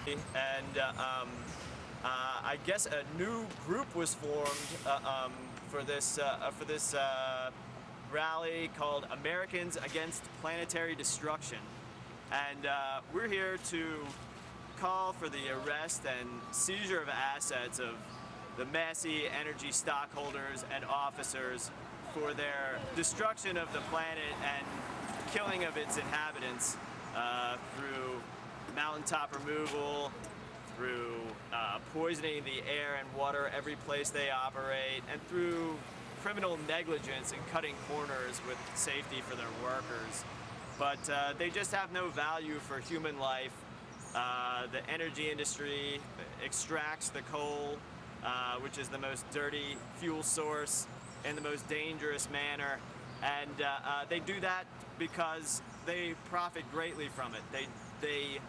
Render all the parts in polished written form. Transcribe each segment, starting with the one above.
And I guess a new group was formed for this rally called Americans Against Planetary Destruction. And we're here to call for the arrest and seizure of assets of the MASSEY energy stockholders and officers for their destruction of the planet and killing of its inhabitants through mountaintop removal, through poisoning the air and water every place they operate, and through criminal negligence and cutting corners with safety for their workers. But they just have no value for human life. The energy industry extracts the coal, which is the most dirty fuel source, in the most dangerous manner, and they do that because they profit greatly from it. They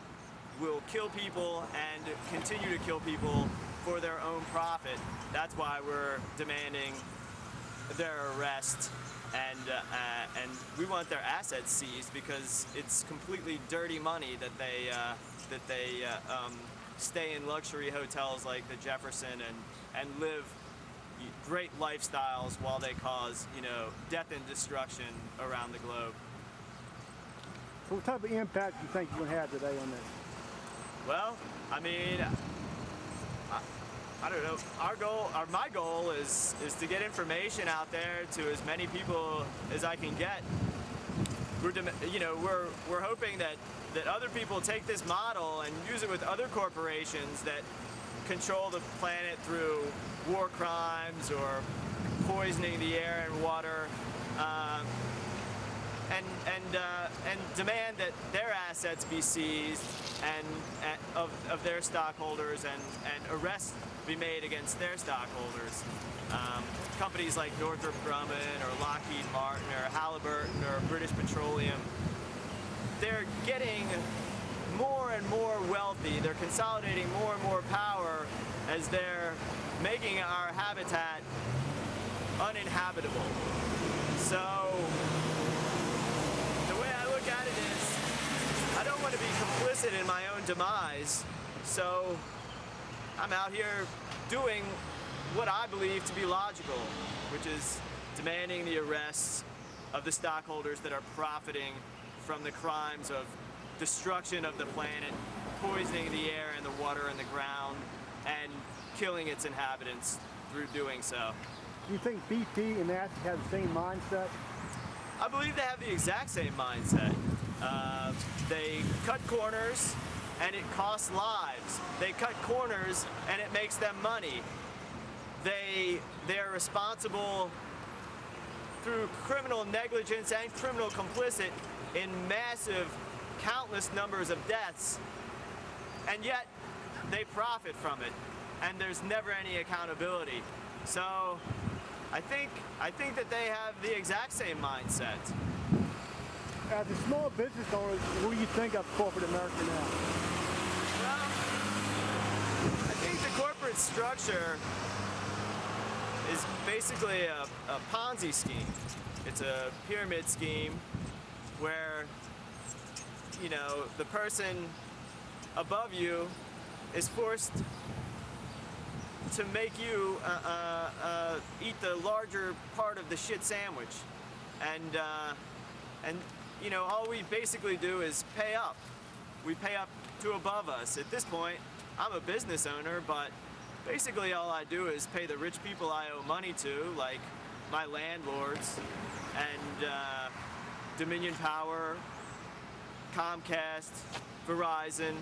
will kill people and continue to kill people for their own profit. That's why we're demanding their arrest, and we want their assets seized because it's completely dirty money that they stay in luxury hotels like the Jefferson and live great lifestyles while they cause, you know, death and destruction around the globe. So what type of impact do you think you're going to have today on this? Well, I mean, I don't know. My goal is to get information out there to as many people as I can get. We're hoping that other people take this model and use it with other corporations that control the planet through war crimes or poisoning the air and water, and demand that their assets be seized and of their stockholders, and arrests be made against their stockholders. Companies like Northrop Grumman or Lockheed Martin or Halliburton or British Petroleum, they're getting more and more wealthy. They're consolidating more and more power as they're making our habitat uninhabitable. So the way I look at it is, I don't want to be complicit in my own demise, so I'm out here doing what I believe to be logical, which is demanding the arrests of the stockholders that are profiting from the crimes of destruction of the planet, poisoning the air and the water and the ground, and killing its inhabitants through doing so. Do you think BP and MASSEY have the same mindset? I believe they have the exact same mindset. They cut corners and it costs lives. They cut corners and it makes them money. They're responsible through criminal negligence and criminal complicit in massive, countless numbers of deaths, and yet they profit from it, and there's never any accountability. So I think that they have the exact same mindset. As a small business owner, what do you think of corporate America now? Well, I think the corporate structure is basically a Ponzi scheme. It's a pyramid scheme where, you know, the person above you is forced to make you eat the larger part of the shit sandwich, and you know, all we basically do is pay up. We pay up to above us. At this point, I'm a business owner, but basically all I do is pay the rich people I owe money to, like my landlords and Dominion Power, Comcast, Verizon,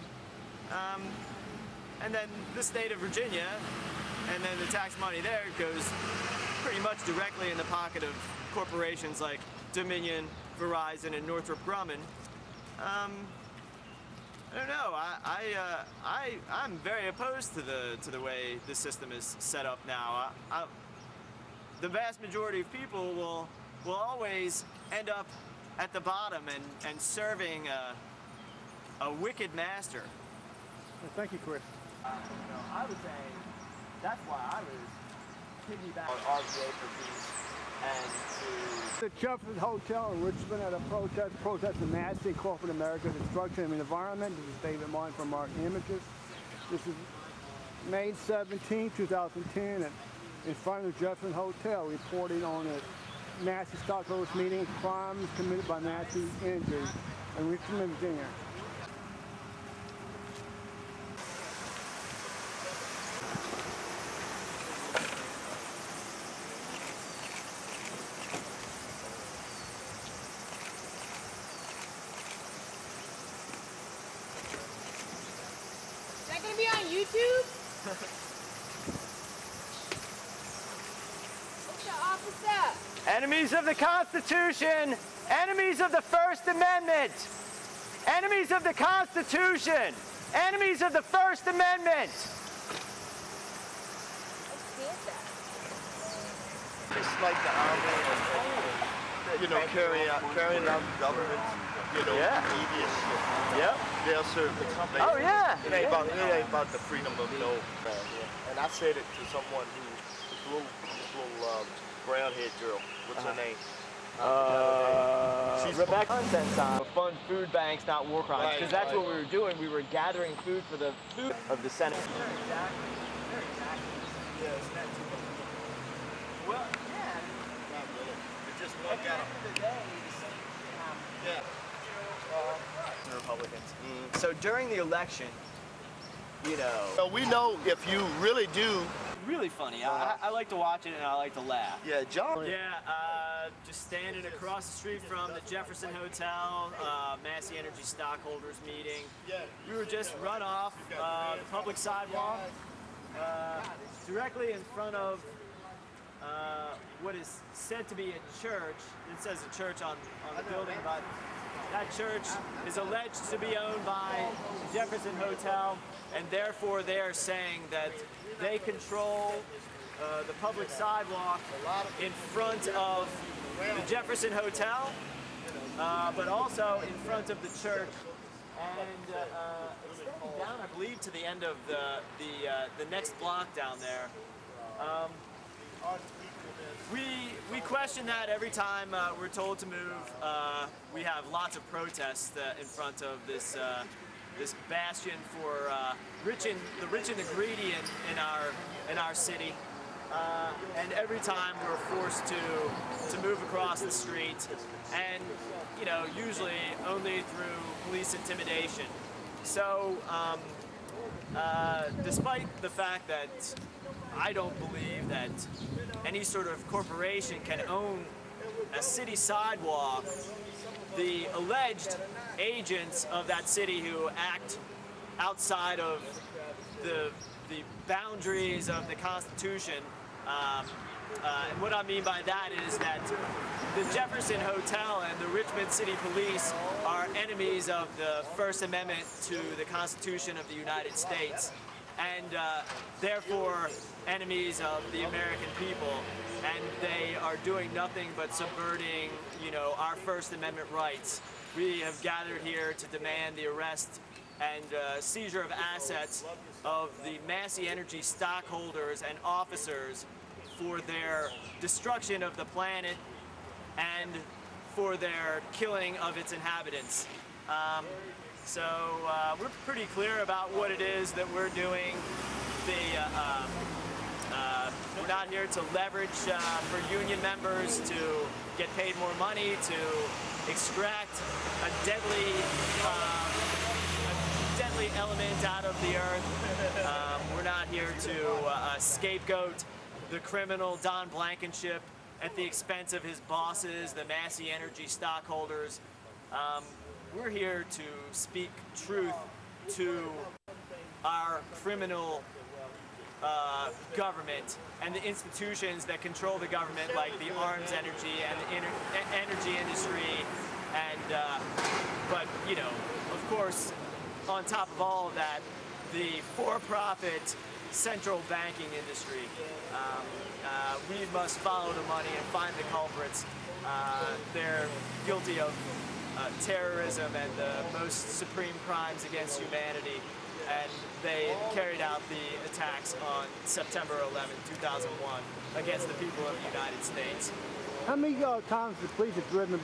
and then the state of Virginia, and then the tax money there goes pretty much directly in the pocket of corporations like Dominion, Verizon, and Northrop Grumman. I don't know. I'm very opposed to the way the system is set up now. The vast majority of people will always end up at the bottom and serving a wicked master. Well, thank you, Chris. I would say that's why I was piggyback on RVA for peace and to... The Jefferson Hotel in Richmond at a protesting MASSEY corporate America's destruction of the environment. This is David Martin from Martin Images. This is May 17, 2010, in front of the Jefferson Hotel, reporting on a MASSEY stockholders meeting, crimes committed by MASSEY Energy in Richmond, Virginia. Is that gonna be on YouTube? What's the officer? Enemies of the Constitution, enemies of the First Amendment, enemies of the Constitution, enemies of the First Amendment. It's like the army, carrying out government, media shit. Yep. They'll serve the company. Oh yeah. It ain't about the freedom of And I said it to someone who, this little brown-haired girl. What's her name? Rebecca Contents on fund food banks, not war crimes, because that's what we were doing. We were gathering food for the food of the Senate. Well, yeah. Not really. It just look at them. At the end of the day, the same thing happened. Yeah. Republicans. So during the election, So we know if you really do. really funny. I like to watch it and I like to laugh. Yeah, John. Yeah, just standing across the street from the Jefferson Hotel, MASSEY Energy stockholders meeting. We were just run off the public sidewalk, directly in front of what is said to be a church. It says a church on the building, but that church is alleged to be owned by the Jefferson Hotel, and therefore they are saying that they control the public sidewalk in front of the Jefferson Hotel, but also in front of the church, and extending down, I believe, to the end of the next block down there. We question that every time we're told to move. We have lots of protests in front of this this bastion for the rich and the greedy in our city. And every time we're forced to move across the street, and usually only through police intimidation. So despite the fact that I don't believe that any sort of corporation can own a city sidewalk, the alleged agents of that city who act outside of the boundaries of the Constitution, and what I mean by that is that the Jefferson Hotel and the Richmond City Police are enemies of the First Amendment to the Constitution of the United States, and therefore enemies of the American people, and they are doing nothing but subverting, our First Amendment rights. We have gathered here to demand the arrest and seizure of assets of the MASSEY Energy stockholders and officers for their destruction of the planet and for their killing of its inhabitants. So we're pretty clear about what it is that we're doing. We're not here to leverage for union members to get paid more money, to extract a deadly element out of the earth. We're not here to scapegoat the criminal Don Blankenship at the expense of his bosses, the MASSEY Energy stockholders. We're here to speak truth to our criminal government and the institutions that control the government, like the arms energy and the energy industry, and but of course, on top of all of that, the for-profit central banking industry. We must follow the money and find the culprits. They're guilty of terrorism and the most supreme crimes against humanity, and they carried out the attacks on September 11, 2001 against the people of the United States. How many times the police have driven by